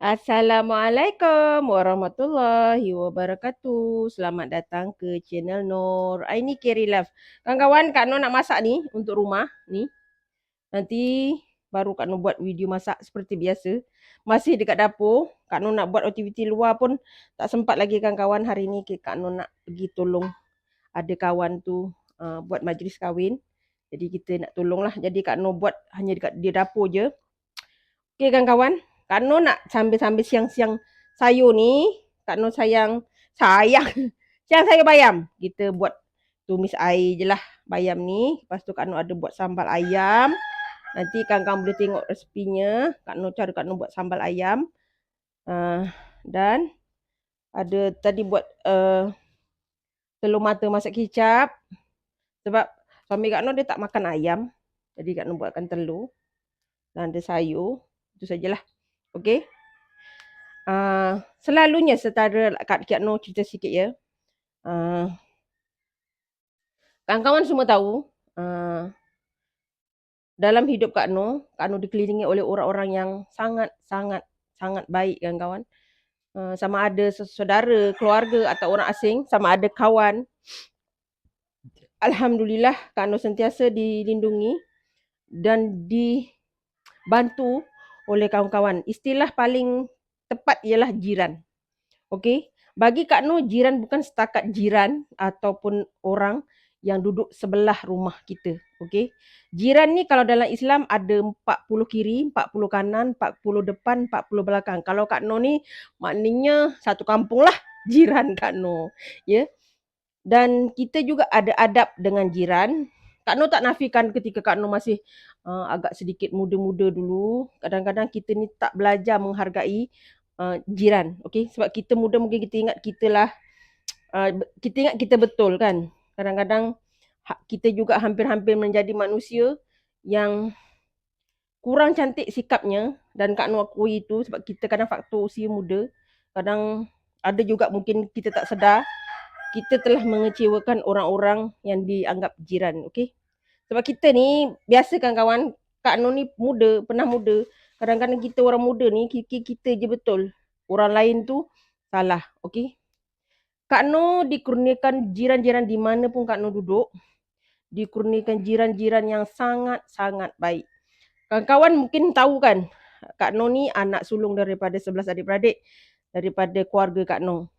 Assalamualaikum warahmatullahi wabarakatuh. Selamat datang ke channel Nur. Ini Keri Love. Kawan-kawan, Kak Nur nak masak ni untuk rumah ni. Nanti baru Kak Nur buat video masak seperti biasa. Masih dekat dapur. Kak Nur nak buat aktiviti luar pun tak sempat lagi kawan-kawan. Hari ni Kak Nur nak pergi tolong ada kawan tu buat majlis kahwin. Jadi kita nak tolong lah. Jadi Kak Nur buat hanya dekat di dapur je. Okey kawan-kawan, Kak Nur nak sambil-sambil siang-siang sayur ni, Kak Nur sayang siang sayur bayam. Kita buat tumis air je lah bayam ni. Lepas tu Kak Nur ada buat sambal ayam. Nanti kawan-kawan boleh tengok resepinya. Cara Kak Nur buat sambal ayam. Dan ada tadi buat telur mata masak kicap. Sebab suami Kak Nur dia tak makan ayam. Jadi Kak Nur buatkan telur. Dan ada sayur. Itu sajalah. Okey. Selalunya setara Kak Nur cerita sikit ya. Kawan-kawan semua tahu dalam hidup Kak Nur dikelilingi oleh orang-orang yang sangat baik kawan-kawan. Sama ada saudara, keluarga atau orang asing, sama ada kawan. Alhamdulillah Kak Nur sentiasa dilindungi dan dibantu oleh kawan-kawan. Istilah paling tepat ialah jiran. Okey, bagi Kak Nur jiran bukan setakat jiran ataupun orang yang duduk sebelah rumah kita. Okey. Jiran ni kalau dalam Islam ada 40 kiri, 40 kanan, 40 depan, 40 belakang. Kalau Kak Nur ni maknanya satu kampung lah jiran Kak Nur. Ya. Dan kita juga ada adab dengan jiran. Kak Nur tak nafikan ketika Kak Nur masih agak sedikit muda-muda dulu. Kadang-kadang kita ni tak belajar menghargai jiran. Okay? Sebab kita muda mungkin kita ingat kita lah. Kita ingat kita betul kan. Kadang-kadang kita juga hampir-hampir menjadi manusia yang kurang cantik sikapnya. Dan Kak Nur akui itu sebab kita kadang faktor usia muda. Kadang ada juga mungkin kita tak sedar kita telah mengecewakan orang-orang yang dianggap jiran, okey? Sebab kita ni, biasa kawan-kawan, Kak Nur ni muda, pernah muda. Kadang-kadang kita orang muda ni, kita je betul. Orang lain tu salah, okey? Kak Nur dikurniakan jiran-jiran di mana pun Kak Nur duduk. Dikurniakan jiran-jiran yang sangat-sangat baik. Kawan-kawan mungkin tahu kan, Kak Nur ni anak sulung daripada 11 adik-beradik. Daripada keluarga Kak Nur.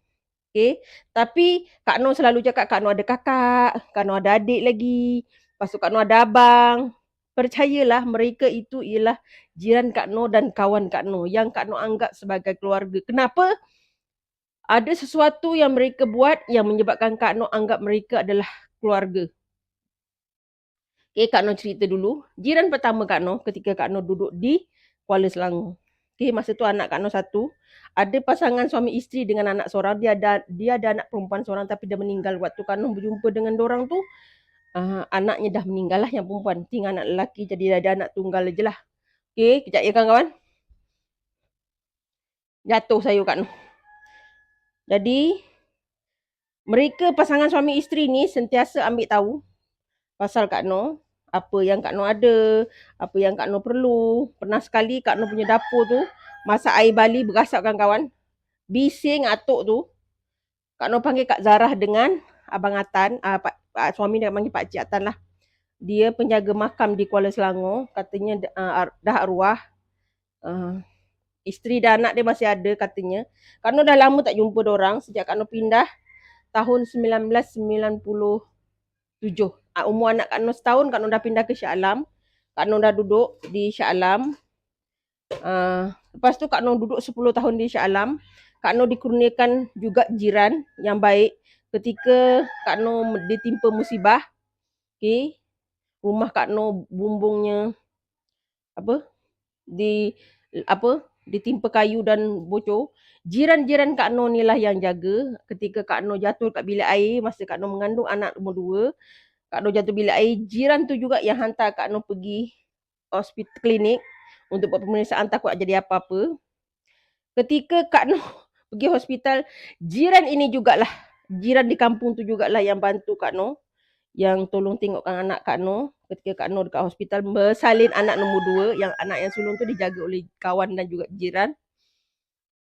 Okay. Tapi Kak Nur selalu cakap Kak Nur ada kakak, Kak Nur ada adik lagi. Lepas tu Kak Nur ada abang. Percayalah mereka itu ialah jiran Kak Nur dan kawan Kak Nur yang Kak Nur anggap sebagai keluarga. Kenapa? Ada sesuatu yang mereka buat yang menyebabkan Kak Nur anggap mereka adalah keluarga. Okay, Kak Nur cerita dulu. Jiran pertama Kak Nur ketika Kak Nur duduk di Kuala Selangor. Okay, masa tu anak Kak Nur satu. Ada pasangan suami isteri dengan anak seorang. Dia ada anak perempuan seorang tapi dia meninggal. Waktu Kak Nur berjumpa dengan dorang tu, anaknya dah meninggal lah yang perempuan. Tinggal anak lelaki jadi dia ada anak tunggal je lah. Okay, kejap ya kawan-kawan. Jatuh sayur Kak Nur. Jadi, mereka pasangan suami isteri ni sentiasa ambil tahu pasal Kak Nur. Apa yang Kak Nur ada, apa yang Kak Nur perlu. Pernah sekali Kak Nur punya dapur tu, masak air bali berasap kawan-kawan. Bising atuk tu. Kak Nur panggil Kak Zarah dengan Abang Atan. Suami dia panggil Pak Cik Atan lah. Dia penjaga makam di Kuala Selangor. Katanya dah arwah. Isteri dan anak dia masih ada katanya. Kak Nur dah lama tak jumpa dorang. Sejak Kak Nur pindah tahun 1997. Umur anak Kak Nur setahun, Kak Nur dah pindah ke Shah Alam. Kak Nur dah duduk di Shah Alam. Lepas tu Kak Nur duduk 10 tahun di Shah Alam. Kak Nur dikurniakan juga jiran yang baik ketika Kak Nur ditimpa musibah. Okay. Rumah Kak Nur bumbungnya ditimpa kayu dan bocor. Jiran-jiran Kak Nur ni lah yang jaga ketika Kak Nur jatuh kat bilik air masa Kak Nur mengandung anak nombor 2. Kak Nur jatuh bilik air, jiran tu juga yang hantar Kak Nur pergi hospital klinik untuk buat pemeriksaan takut jadi apa-apa. Ketika Kak Nur pergi hospital, jiran ini jugalah, jiran di kampung tu jugalah yang bantu Kak Nur, yang tolong tengokkan anak Kak Nur ketika Kak Nur dekat hospital bersalin anak nombor 2, yang anak yang sulung tu dijaga oleh kawan dan juga jiran.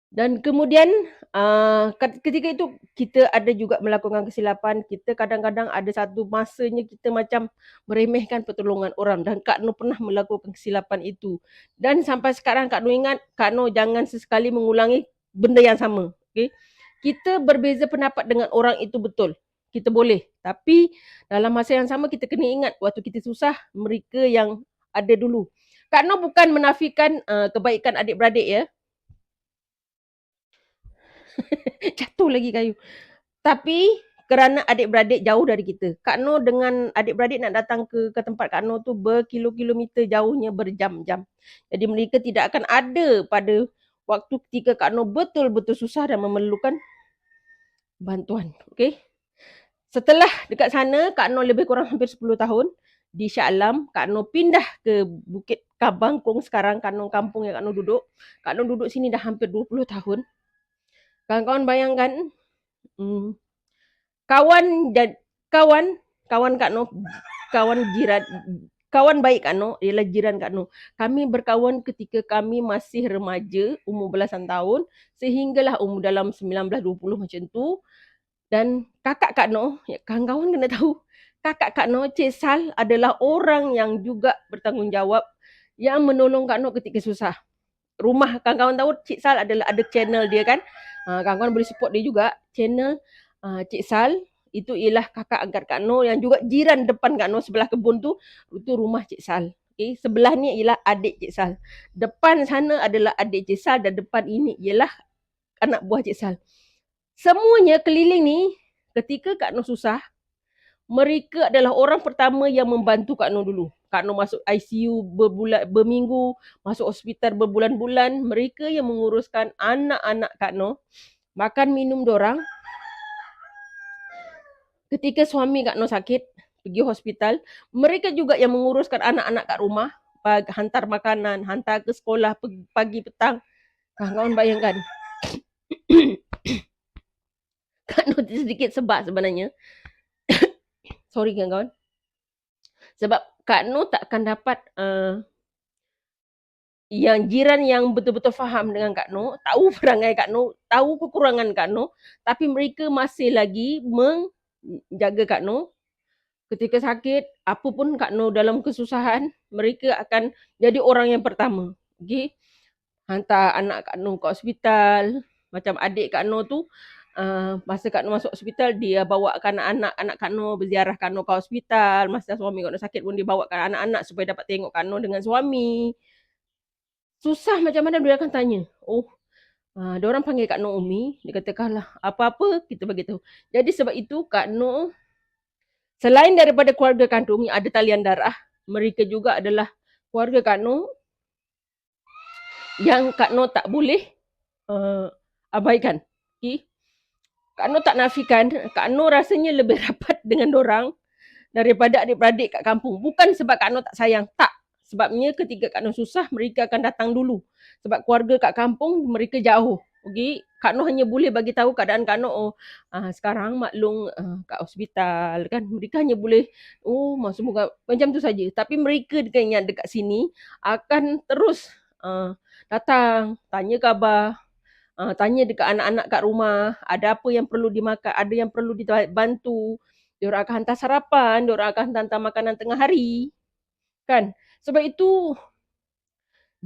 Dan kemudian ketika itu kita ada juga melakukan kesilapan, kita kadang-kadang ada satu masanya kita macam meremehkan pertolongan orang dan Kak Noh pernah melakukan kesilapan itu. Dan sampai sekarang Kak Noh ingat, Kak Noh jangan sesekali mengulangi benda yang sama. Okay? Kita berbeza pendapat dengan orang itu betul. Kita boleh. Tapi dalam masa yang sama kita kena ingat waktu kita susah, mereka yang ada dulu. Kak Noh bukan menafikan kebaikan adik-beradik ya. Jatuh lagi kayu. Tapi kerana adik-beradik jauh dari kita. Kak Noh dengan adik-beradik nak datang ke tempat Kak Noh tu berkilo-kilometer jauhnya, berjam-jam. Jadi mereka tidak akan ada pada waktu ketika Kak Noh betul-betul susah dan memerlukan bantuan. Okay? Setelah dekat sana, Kak Noh lebih kurang hampir 10 tahun di Shah Alam. Kak Noh pindah ke Bukit Kabangkong sekarang, Kak Noh kampung yang Kak Noh duduk. Kak Noh duduk sini dah hampir 20 tahun. Kawan-kawan bayangkan, kawan Kak Noh, kawan jiran, kawan baik Kak Noh ialah jiran Kak Noh. Kami berkawan ketika kami masih remaja, umur belasan tahun, sehinggalah umur dalam 19-20 macam tu. Dan kakak Kak Noh, ya, kawan-kawan kena tahu, kakak Kak Noh, Cik Sal adalah orang yang juga bertanggungjawab yang menolong Kak Noh ketika susah. Rumah kawan-kawan tahu Cik Sal adalah ada channel dia kan. Kawan-kawan boleh support dia juga. Channel Cik Sal itu ialah kakak angkat Kak Noh yang juga jiran depan Kak Noh sebelah kebun tu, itu rumah Cik Sal. Okay, sebelah ni ialah adik Cik Sal. Depan sana adalah adik Cik Sal dan depan ini ialah anak buah Cik Sal. Semuanya keliling ni ketika Kak Noh susah, mereka adalah orang pertama yang membantu Kak Noh dulu. Kak Noh masuk ICU berminggu, masuk hospital berbulan-bulan, mereka yang menguruskan anak-anak Kak Noh, makan minum dorang. Ketika suami Kak Noh sakit, pergi hospital, mereka juga yang menguruskan anak-anak kat rumah, hantar makanan, hantar ke sekolah pagi petang. Kawan-kawan bayangkan. Kak Noh sedikit sebab sebenarnya. Sorry kawan-kawan. Sebab Kak Noh tak akan dapat yang jiran yang betul-betul faham dengan Kak Noh, tahu perangai Kak Noh, tahu kekurangan Kak Noh, tapi mereka masih lagi menjaga Kak Noh. Ketika sakit, apa pun Kak Noh dalam kesusahan, mereka akan jadi orang yang pertama. Okay? Hantar anak Kak Noh ke hospital. Macam adik Kak Noh tu, masa Kak Noh masuk hospital, dia bawakan anak-anak Kak Noh berziarah Kak Noh ke hospital. Masa suami Kak Noh sakit pun dia bawakan anak-anak supaya dapat tengok Kak Noh dengan suami. Susah macam mana dia akan tanya. Dia orang panggil Kak Noh Umi. Dia katakanlah apa-apa kita bagi tahu. Jadi sebab itu Kak Noh, selain daripada keluarga kandung yang ada talian darah, mereka juga adalah keluarga Kak Noh yang Kak Noh tak boleh abaikan. Okay? Kak Noh tak nafikan, Kak Noh rasanya lebih rapat dengan dorang daripada adik-beradik kat kampung. Bukan sebab Kak Noh tak sayang, tak. Sebabnya ketika Kak Noh susah, mereka akan datang dulu. Sebab keluarga kat kampung, mereka jauh. Okay? Kak Noh hanya boleh bagi tahu keadaan Kak Noh, sekarang maklum kat hospital kan. Mereka hanya boleh, semoga macam tu saja. Tapi mereka yang dekat sini akan terus datang, tanya khabar, tanya dekat anak-anak kat rumah, ada apa yang perlu dimakan, ada yang perlu dibantu. Diorang akan hantar sarapan, diorang akan hantar makanan tengah hari. Kan? Sebab itu,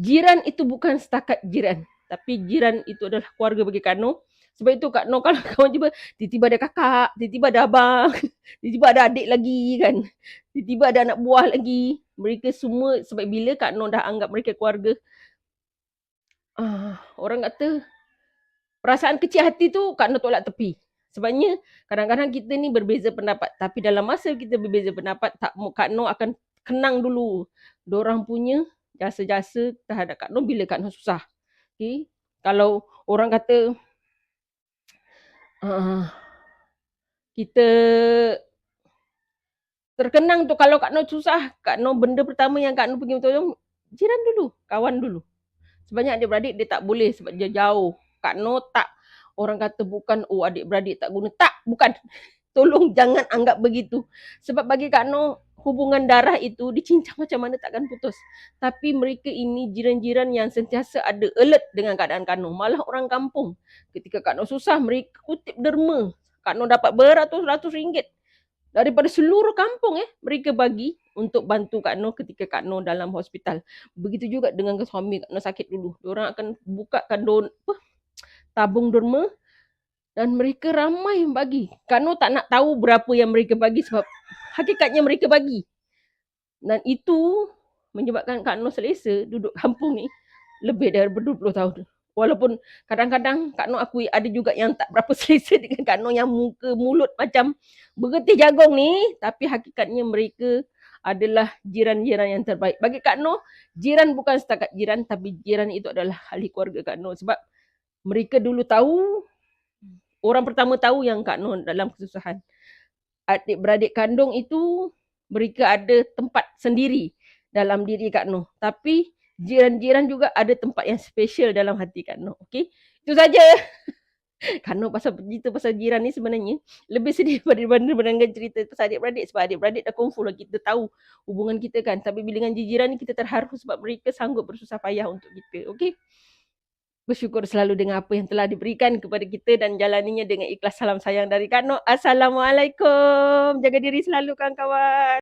jiran itu bukan setakat jiran. Tapi jiran itu adalah keluarga bagi Kak Noh. Sebab itu Kak Noh kalau kawan tiba-tiba ada kakak, tiba-tiba ada abang, tiba-tiba ada adik lagi kan. Tiba-tiba ada anak buah lagi. Mereka semua, sebab bila Kak Noh dah anggap mereka keluarga, orang kata, perasaan kecil hati tu Kak Noh tolak tepi. Sebabnya kadang-kadang kita ni berbeza pendapat. Tapi dalam masa kita berbeza pendapat, Kak Noh akan kenang dulu dorang punya jasa-jasa terhadap Kak Noh bila Kak Noh susah. Okay? Kalau orang kata kita terkenang tu kalau Kak Noh susah, Kak Noh benda pertama yang Kak Noh pergi tolong, jiran dulu, kawan dulu. Sebabnya adik-beradik dia tak boleh sebab dia jauh. Kak Noh tak, orang kata bukan adik-beradik tak guna. Tak, bukan. tolong jangan anggap begitu. Sebab bagi Kak Noh, hubungan darah itu dicincang macam mana takkan putus. Tapi mereka ini jiran-jiran yang sentiasa ada alert dengan keadaan Kak Noh. Malah orang kampung, ketika Kak Noh susah, mereka kutip derma. Kak Noh dapat beratus-ratus ringgit daripada seluruh kampung mereka bagi untuk bantu Kak Noh ketika Kak Noh dalam hospital. Begitu juga dengan suami Kak Noh sakit dulu. Diorang akan bukakan tabung derma dan mereka ramai yang bagi. Kak Noh tak nak tahu berapa yang mereka bagi sebab hakikatnya mereka bagi. Dan itu menyebabkan Kak Noh selesa duduk kampung ni lebih dari 20 tahun. Walaupun kadang-kadang Kak Noh akui ada juga yang tak berapa selesa dengan Kak Noh yang muka mulut macam bergetih jagung ni, tapi hakikatnya mereka adalah jiran-jiran yang terbaik. Bagi Kak Noh, jiran bukan setakat jiran, tapi jiran itu adalah ahli keluarga Kak Noh. Sebab mereka dulu tahu, orang pertama tahu yang Kak Noh dalam kesusahan. Adik-beradik kandung itu mereka ada tempat sendiri dalam diri Kak Noh. Tapi jiran-jiran juga ada tempat yang special dalam hati Kak Noh. Okey, itu saja. Kak Noh pasal cerita pasal jiran ni sebenarnya lebih sedih daripada dengan cerita pasal adik-beradik. Sebab adik-beradik dah confirm lah kita tahu hubungan kita kan. Tapi bila dengan jiran ni kita terharu sebab mereka sanggup bersusah payah untuk kita. Okey, bersyukur selalu dengan apa yang telah diberikan kepada kita dan jalaninya dengan ikhlas. Salam sayang dari Kak Noh. Assalamualaikum. Jaga diri selalu kawan-kawan.